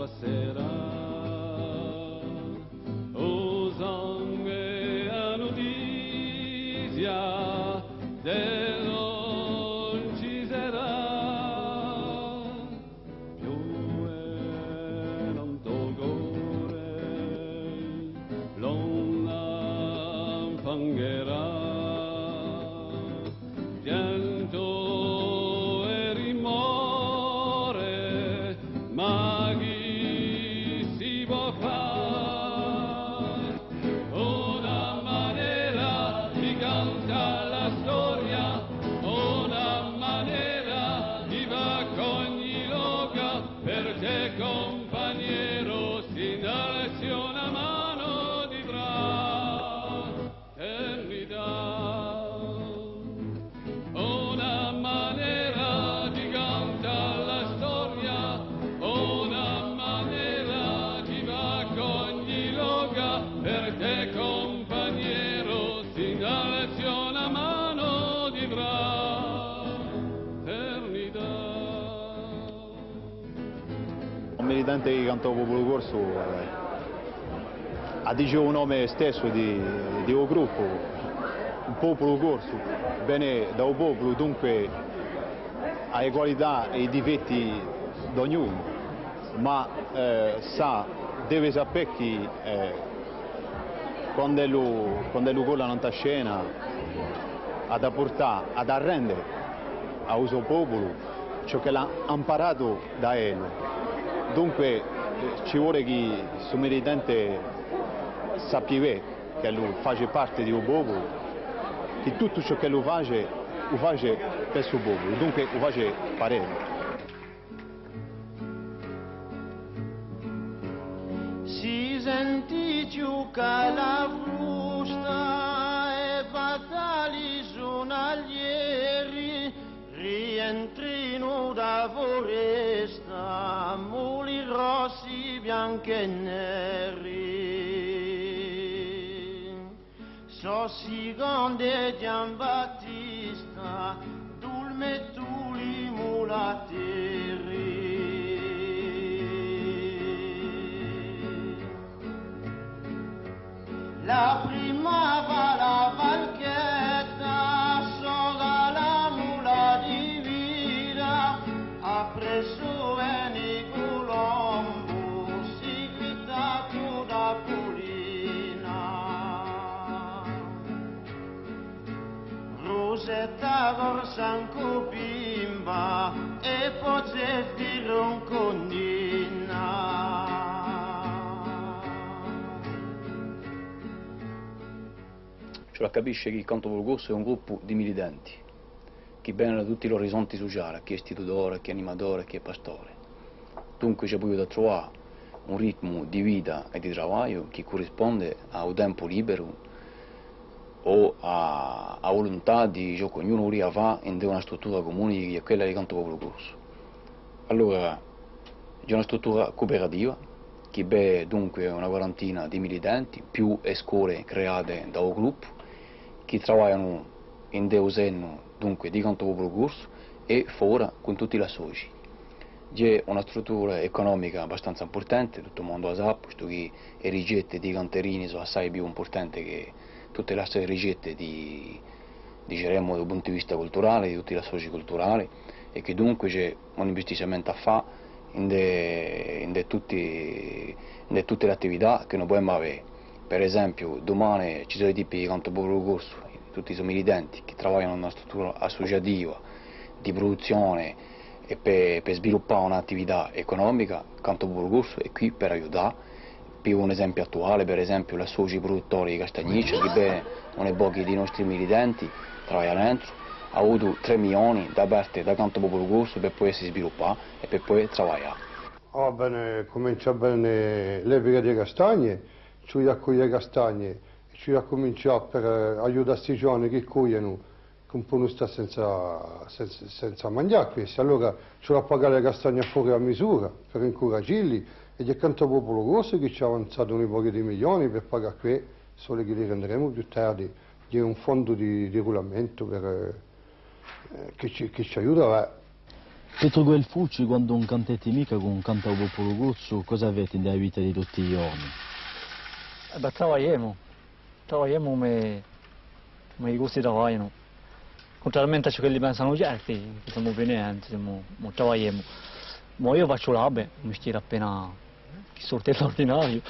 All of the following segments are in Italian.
tua sera, o sangue a notizia dell'on ci sarà, più e non tolgore, l'on fangherà, pianto e rimore, ma chi si può fare? Una maniera di cantare la storia, una maniera di va con ogni loca, per te compagniero si innalzi una mano di fraternità. Una maniera di cantare la storia, una maniera di va con ogni loca, per te compagniero si innalzi una mano di fraternità. Un militante che cantò Popolo Corso ha dice un nome stesso di un gruppo, un popolo corso, viene da un popolo, dunque ha le qualità e i difetti di ognuno, ma deve sapere che quando lo collano in scena ad apportare, ad arrendere a uso popolo ciò che l'ha imparato da lui. Dunque ci vuole che il militante sappia che lui fa parte di un popolo, che tutto ciò che lui fa per il suo popolo, dunque lo fa parere. Si senti giocare la frusta e battagli giornalieri, rientrino da foresta, muli rossi, bianchi e neri. Sossigonde Giambattista, dulme tuli mulateri. La prima va la valchetta, sola la mula di vita, ha preso Eni Colombo, seguitato da Polina. Rosetta Gorsanco bimba e Pozzetti roncondina. Cioè, capisce che il Canto Popolo Corso è un gruppo di militanti che vengono da tutti gli orizzonti sociali, chi è istitutore, chi è animatore, chi è pastore. Dunque c'è poi da trovare un ritmo di vita e di lavoro che corrisponde al tempo libero o a volontà di ciò che ognuno voleva fare in una struttura comune che è quella del Canto Popolo Corso. Allora c'è una struttura cooperativa che è dunque una quarantina di militanti più le scuole create da un gruppo che lavorano in Deusenno, dunque di Canto Popolo Corso e fuori con tutti i soci. C'è una struttura economica abbastanza importante, tutto il mondo lo sa, posto che le ricette di canterini sono assai più importanti che tutte le altre ricette diciamo dal punto di vista culturale, di tutti i soci culturali, e che dunque c'è un investimento a fare in tutte le attività che noi possiamo avere. Per esempio domani ci sono i tipi di Canto Popolo Corso, tutti i militanti che lavorano in una struttura associativa di produzione e per sviluppare un'attività economica. Canto Popolo Corso è qui per aiutare. Per un esempio attuale, per esempio la soci produttori di Castagniccia, che non pochi dei nostri militanti lavorano dentro, ha avuto 3 milioni da parte da Canto Popolo Corso per potersi sviluppare e per poter lavorare. Bene, comincia bene l'epoca di castagne, ci raccogliere castagne, ci ha cominciato per aiutare questi giovani che cuoiono, che un po' non sta senza mangiare questi. Allora ci ha pagato le castagne fuori a misura per incoraggiarli, e il Canto Popolo Corso che ci ha avanzato un po' di milioni per pagare qui, solo che li renderemo più tardi. C'è un fondo di regolamento che ci aiuta. Petro Guelfucci, quando non cantate mica con un canta popolo corso, cosa avete nella vita di tutti i giorni? Lavoriamo come i gusti lavorano. Contrariamente a ciò che li pensano certi, che siamo venenti, lavoriamo. Ma io faccio l'abe, un mestiere appena che sorte l'ordinario.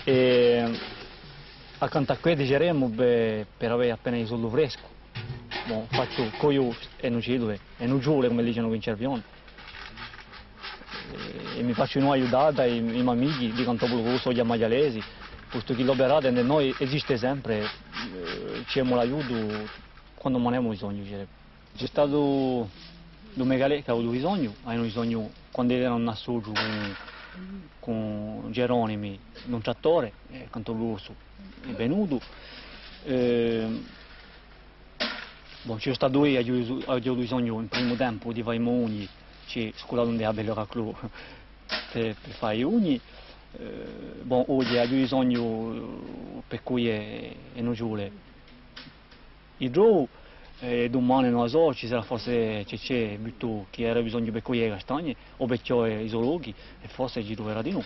E accanto a qui diceremo per avere appena il soldo fresco. Mo faccio coglio e non ci due, e non giù come dicono qui in Cervione. E mi faccio una aiutata ai miei amici di Cantopolo Rosso, gli ammaglialesi, posto che l'operato da noi esiste sempre, ci abbiamo l'aiuto quando non abbiamo bisogno. C'è stato due megalè che avevo bisogno, avevano bisogno quando erano a Soggio con Geronimi, un trattore, Cantopolo Rosso è venuto. C'è stato due, avevo bisogno in primo tempo di fare i uni, c'è scolato un bello caclo per fare i uni. Oggi ho bisogno per cui è non giule. I giù, domani non so, ci sarà forse c'è butto che era bisogno per cui è castagne o per i zoologhi e forse ci troverà di no.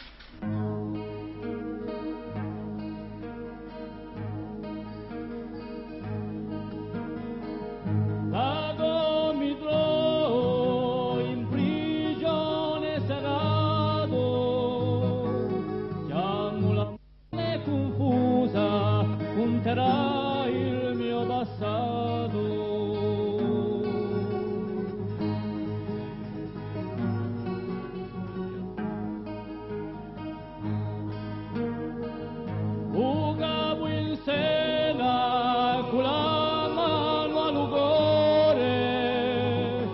Il mio passato. Ugavo in sera con la mano al cuore,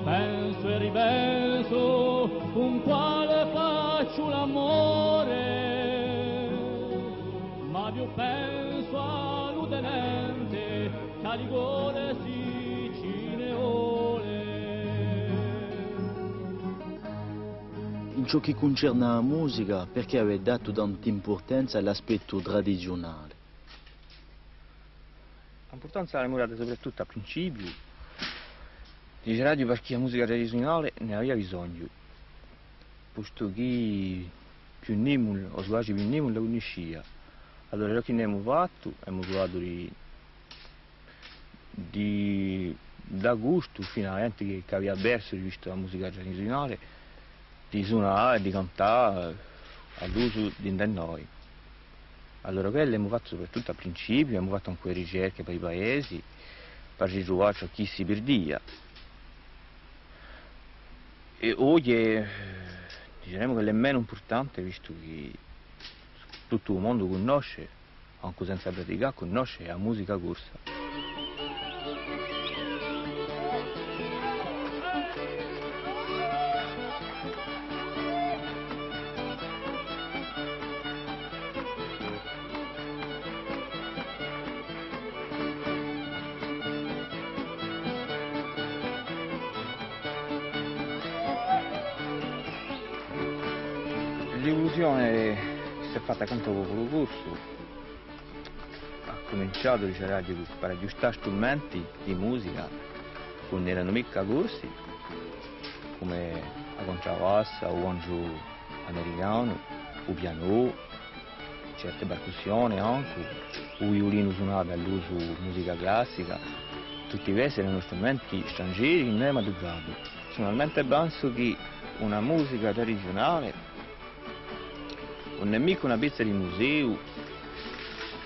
penso e ripenso con quale faccio l'amore, ma più penso all'utenente che a Ligore si cineole. In ciò che concerne la musica, perché avete dato tanta importanza all'aspetto tradizionale? L'importanza l'abbiamo data soprattutto a principio, di radio perché la musica tradizionale ne aveva bisogno, posto che più niemolo, o quasi più niemolo la conosceva. Allora ciò che ne abbiamo fatto, abbiamo provato di da gusto finalmente che aveva perso visto la musica tradizionale, di suonare e di cantare all'uso di noi. Allora quello abbiamo fatto soprattutto a principio, abbiamo fatto anche ricerche per i paesi, per ritrovare ciò che si perdia. E oggi diremo che è meno importante, visto che tutto il mondo conosce, anche senza praticare, conosce la musica corsa. L'evoluzione che si è fatta accanto al popolo corso ha cominciato per aggiustare strumenti di musica che non erano mica corsi, come la contrabbassa, o banjo americano, o piano, certe percussioni anche, o violino suonato all'uso musica classica. Tutti questi erano strumenti stranieri che non abbiamo usato. Personalmente penso che una musica tradizionale non è mica una pezza di museo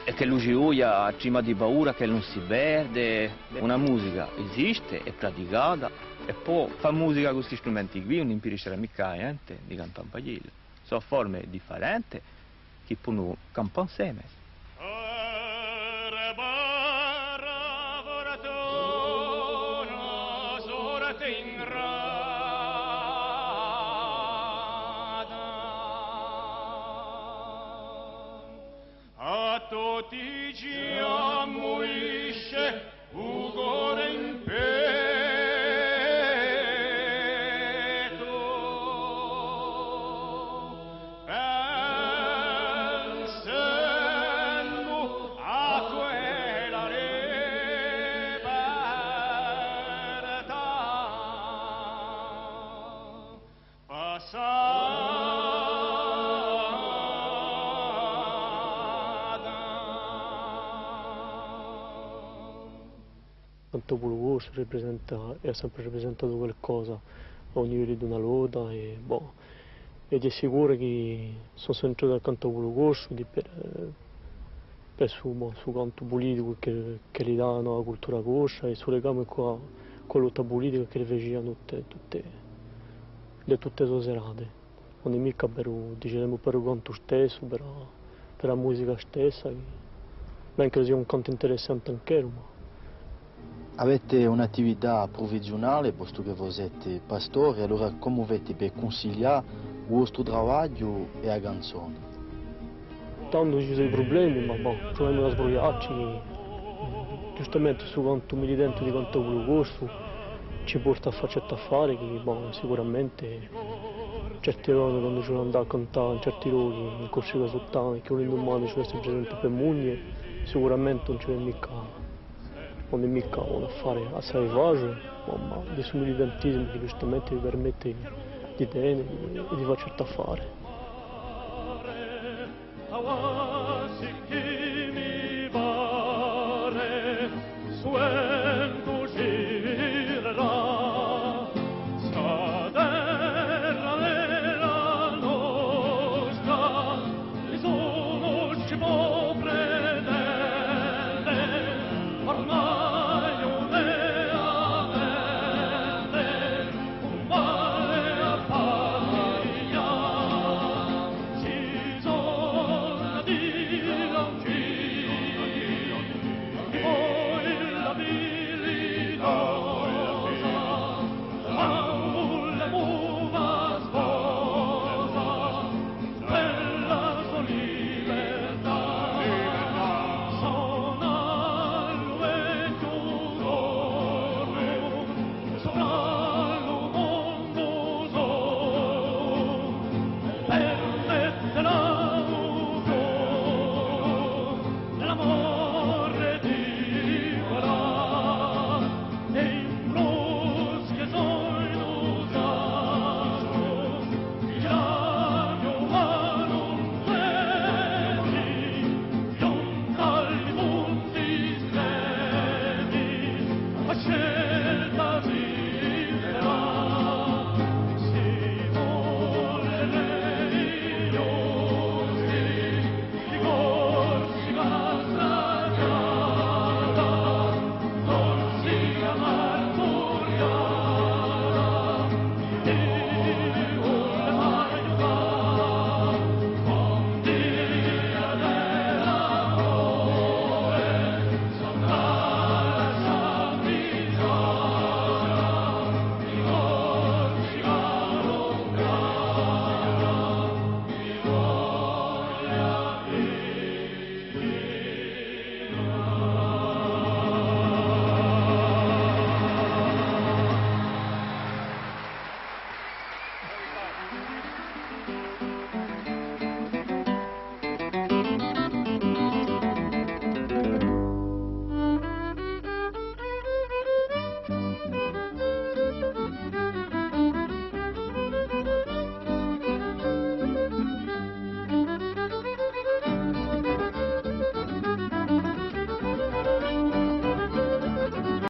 e che lui ha prima di paura che non si perde. Una musica esiste, è praticata e poi fa musica con questi strumenti qui non impedisce mica niente di cantare un pagliello. Sono forme differenti che possono cantare insieme. Tutti ci ammuisce ugore in petto, pensando a quella libertà canto Bulugos ha sempre rappresentato qualcosa a un livello di una loda ed è sicuro che sono sempre dal canto Bulugos per su canto politico che gli danno la cultura coscia e sul legame con la lotta politica che le facevano tutte le sue serate. Non è mica diciamo per il canto stesso, per la musica stessa, ben che sia un canto interessante anche ma. Avete un'attività provvisionale, posto che voi siete pastori, allora come avete per conciliare il vostro lavoro e la canzone? Tanto ci sono i problemi, ma ci dobbiamo da sbrogliarci. Giustamente su quanto militante di canto Bulugos ci porta a fare certi affari che sicuramente certi donne quando ci andare a cantare in certi luoghi, in Corsica Sottana, che un domani ci fosse presente per moglie, sicuramente non è mica un affare assai facile, ma di suo militantismo che giustamente vi permette di tenere e di fare certi affari.